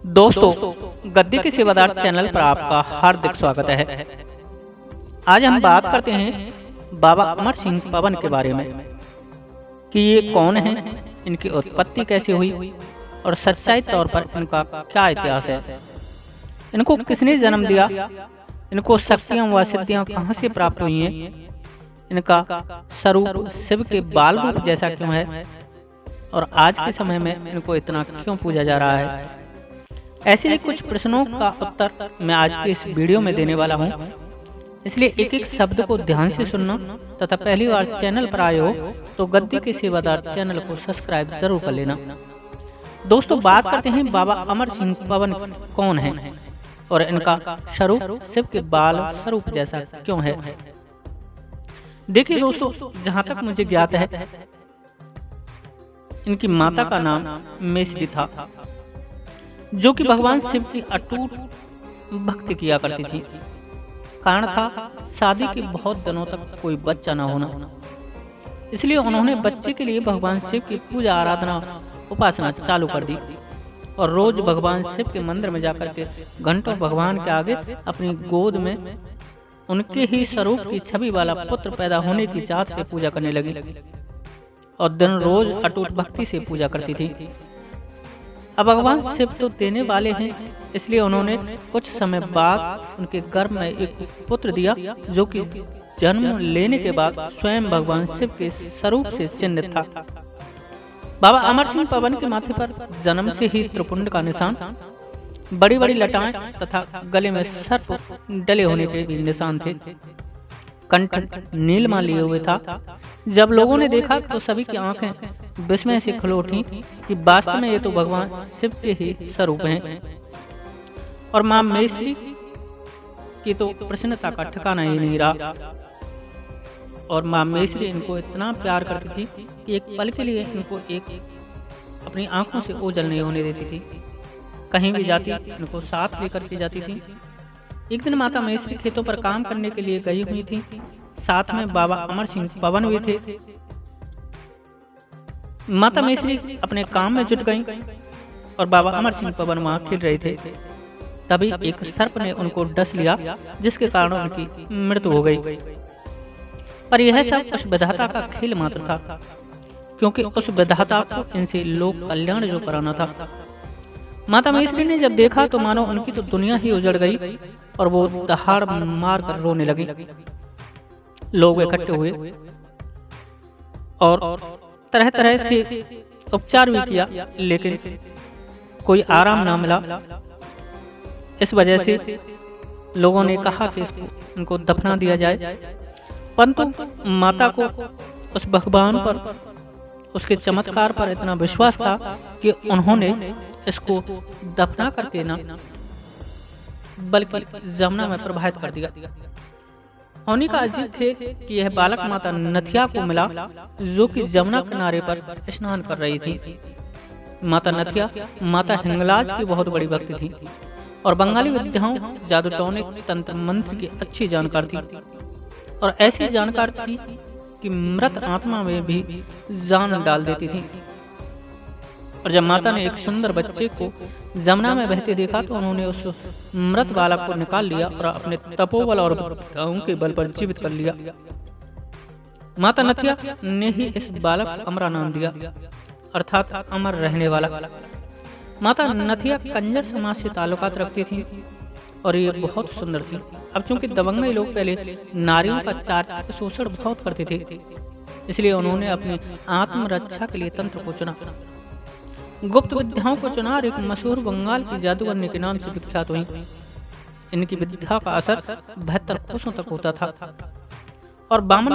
दोस्तों, गद्दी के सेवादार चैनल पर आपका हार्दिक स्वागत है। आज हम बात करते हैं बाबा अमर सिंह पवन के बारे में कि ये कौन हैं, इनकी उत्पत्ति कैसे हुई और सच्चाई तौर पर इनका क्या इतिहास है। इनको किसने जन्म दिया, इनको शक्तियाँ व सिद्धियाँ कहाँ से प्राप्त हुई हैं, इनका स्वरूप शिव के बाल रूप जैसा क्यों है और आज के समय में इनको इतना क्यों पूजा जा रहा है। ऐसे ही कुछ प्रश्नों का उत्तर मैं आज के इस वीडियो में देने वाला हूं, इसलिए एक एक शब्द को ध्यान से सुनना तथा पहली बार चैनल पर आए हो तो गद्दी के सेवादार चैनल को सब्सक्राइब जरूर कर लेना। दोस्तों, बात करते हैं बाबा अमर सिंह पवन कौन है और इनका स्वरूप शिव के बाल स्वरूप जैसा क्यों है। देखिए दोस्तों, जहां तक मुझे ज्ञात है इनकी माता का नाम मेसरी था, जो कि भगवान शिव की अटूट भक्ति किया करती थी। कारण था शादी के बहुत दिनों तक कोई बच्चा न होना, इसलिए उन्होंने बच्चे के लिए भगवान शिव की पूजा आराधना उपासना चालू कर दी और रोज भगवान शिव के मंदिर में जाकर के घंटों भगवान के आगे अपनी गोद में उनके ही स्वरूप की छवि वाला पुत्र पैदा होने की चाहत से पूजा करने लगी और दिन रोज अटूट भक्ति से पूजा करती थी। अब भगवान शिव तो देने वाले हैं, इसलिए उन्होंने कुछ समय बाद उनके गर्भ में एक पुत्र दिया, जो कि जन्म लेने के बाद स्वयं भगवान शिव के स्वरूप से चिन्हित था। बाबा अमर सिंह पवन के माथे पर जन्म से ही त्रिपुंड का निशान, बड़ी बड़ी लटाएं तथा गले में सर्प डले होने के भी निशान थे। कंठ नीलमा लिए हुए था। जब लोगों ने देखा तो सभी की आंखें विस्मय से खुल उठी कि वास्तव में ये तो भगवान शिव के ही स्वरूप हैं। और मां मेसरी की तो प्रसन्नता का ठिकाना ही नहीं रहा और मां मेसरी इनको इतना प्यार करती थी कि एक पल के लिए इनको एक अपनी आंखों से ओझल नहीं होने देती थी। कहीं भी जाती इनको साथ लेकर के जाती थी। एक दिन माता मेसरी खेतों पर काम करने के लिए गई हुई थी, साथ में बाबा अमर सिंह पवन भी थे। माता मेसरी अपने काम में जुट गईं और बाबा अमर सिंह पवन वहां खेल रहे थे। तभी एक सर्प ने उनको डस लिया, जिसके कारण उनकी मृत्यु हो गई। पर यह सब उस विधाता का खेल मात्र था, क्योंकि उस विधाता को इनसे लोक कल्याण जो कराना था। माता मेसरी ने जब देखा तो मानो उनकी तो दुनिया ही उजड़ गई और वो दहाड़ मार कर रोने लगी। लोग इकट्ठे हुए और तरह तरह से उपचार भी किया, लेकिन कोई आराम ना मिला। इस वजह से लोगों ने कहा कि इनको दफना दिया जाए, परंतु माता को उस भगवान पर, उसके चमत्कार पर इतना विश्वास था कि उन्होंने इसको दफना करके ना बल्कि जमुना में प्रवाहित कर दिया। होनी का अजीब थे कि यह बालक माता नथिया को मिला, जो कि जमुना किनारे पर स्नान कर रही थी। माता नथिया माता हिंगलाज की बहुत बड़ी भक्त थी और बंगाली विद्याओं, जादू टोने, तंत्र मंत्र की अच्छी जानकार थी और ऐसी जानकार थी कि मृत आत्मा में भी जान डाल देती थी। और जब माता ने एक सुंदर बच्चे को जमुना में बहते देखा तो उन्होंने उस मृत बालक को निकाल लिया और अपने तपोबल और विद्याओं के बल पर जीवित कर लिया। माता नथिया ने ही इस बालक को अमरा नाम दिया, अर्थात अमर रहने वाला। माता नथिया कंजर समाज से ताल्लुकात रखती थी और ये बहुत सुंदर थी। अब चूंकि दबंगई लोग पहले नारियों का चारित्रिक शोषण बहुत करते थे, इसलिए उन्होंने अपनी आत्मरक्षा के लिए तंत्र को चुना, गुप्त विद्याओं को चुना और एक मशहूर बंगाल की जादूगरनी के नाम से विख्यात हुई। इनकी विद्या का असर 72 कोसों तक होता था और बामन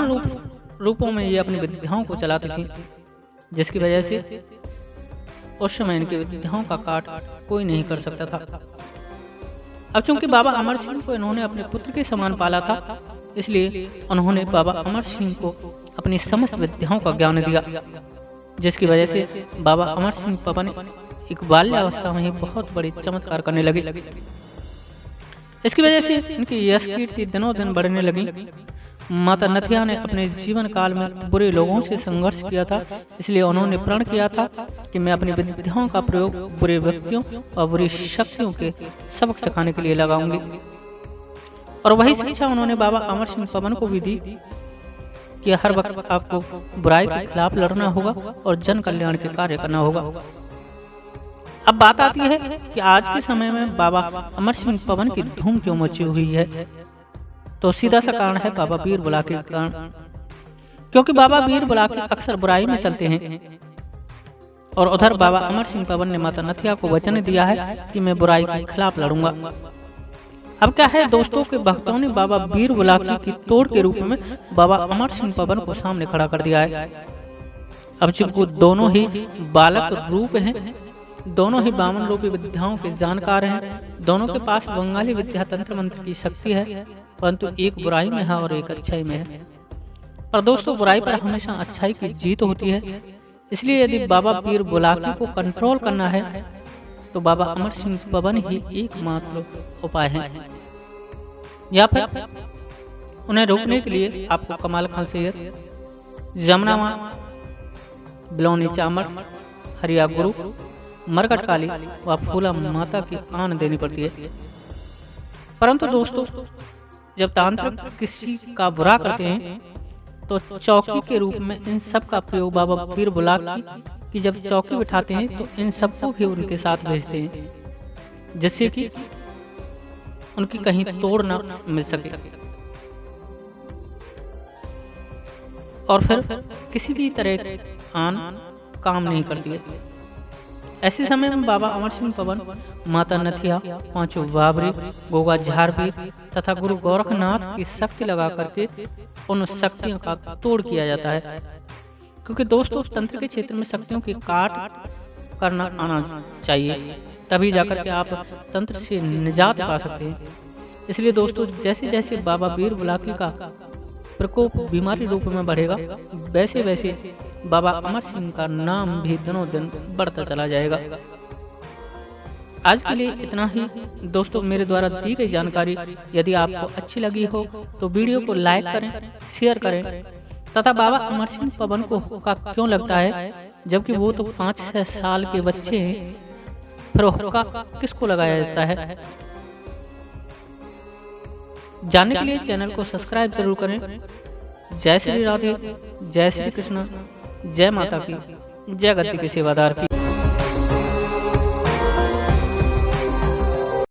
रूपों में ये अपनी विद्याओं को चलाती थी, जिसकी वजह से उस समय इनकी विद्याओं का काट कोई नहीं कर सकता था। अब चूंकि बाबा अमर सिंह को इन्होंने अपने पुत्र के समान पाला था, इसलिए उन्होंने बाबा अमर सिंह को अपनी समस्त विद्याओं का ज्ञान दिया, जिसकी वजह से बाबा अमर सिंह पवन एक बाल्यावस्था में ही बहुत बड़ी चमत्कार करने लगे। इसकी वजह से इनकी यश कीर्ति दिनों दिन बढ़ने लगी माता नथिया ने अपने जीवन काल में बुरे लोगों से संघर्ष किया था, इसलिए उन्होंने प्रण किया था कि मैं अपनी विद्याओं का प्रयोग बुरे व्यक्तियों और बुरी शक्तियों के सबक सिखाने के लिए लगाऊंगी। और वही शिक्षा उन्होंने बाबा अमर सिंह पवन को भी दी कि हर वक्त आपको बुराई के खिलाफ लड़ना होगा और जन कल्याण के कार्य करना होगा। अब बात आती है कि आज के समय में बाबा अमर सिंह पवन की धूम क्यों मची हुई है, तो सीधा सा कारण है बाबा वीर बुलाकी के कारण। क्योंकि बाबा वीर बुलाकी अक्सर बुराई में चलते हैं और उधर बाबा अमर सिंह पवन ने माता नथिया को वचन दिया है कि मैं बुराई के खिलाफ लड़ूंगा। अब क्या है दोस्तों के भक्तों ने बाबा वीर बुलाकी की तोड़ के रूप में बाबा अमर सिंह पवन को सामने खड़ा कर दिया है। अब चूंकि दोनों ही बालक रूप हैं, दोनों ही बामन रूपी विद्याओं के जानकार हैं, दोनों के पास बंगाली विद्या तंत्र मंत्र की शक्ति है, परंतु एक बुराई में है और एक अच्छाई में है। पर दोस्तों बुराई पर हमेशा अच्छाई की जीत होती है, इसलिए यदि बाबा वीर बुलाकी को कंट्रोल करना है तो बाबा अमर सिंह पवन ही एकमात्र उपाय है। या फिर उन्हें रोकने के लिए आपको कमाल खान सैयद, जमुना मां, बिलौनी चामर, हरिया गुरु, मरकट काली व फूला माता की आन देनी पड़ती है। परंतु दोस्तों जब तांत्रिक किसी का बुरा करते हैं तो चौकी के रूप में इन सब का प्रयोग बाबा वीर बुलाकी की जब चौकी बिठाते हैं तो इन सबको भी उनके साथ भेजते हैं, जिससे कि उनकी कहीं तोड़ ना मिल सके और फिर किसी भी तरह आन काम नहीं करती है। ऐसे समय में बाबा अमर सिंह पवन, माता नथिया, पांचों बाबरी, गोगा झारपीर तथा गुरु गोरखनाथ की शक्ति लगा करके उन शक्तियों का तोड़ किया जाता है। क्योंकि दोस्तों तंत्र के क्षेत्र में शक्तियों की काट करना आना चाहिए, तभी जाकर के आप तंत्र से निजात पा सकते हैं। इसलिए दोस्तों जैसे जैसे बाबा वीर बुलाकी का प्रकोप बीमारी रूप में बढ़ेगा, वैसे वैसे बाबा अमर सिंह का नाम भी दिनों दिन बढ़ता चला जाएगा। आज के लिए इतना ही दोस्तों। मेरे द्वारा दी गई जानकारी यदि आपको अच्छी लगी हो तो वीडियो को लाइक करें, शेयर करें तथा बाबा अमर सिंह पवन को हुक्का क्यों लगता है जबकि वो तो 5-6 साल के बच्चे हैं, फिर हुक्का किसको लगाया जाता है, जानने के लिए चैनल को सब्सक्राइब जरूर करें। जय श्री राधे, जय श्री कृष्ण, जय माता की, जय गद्दी के सेवादार की।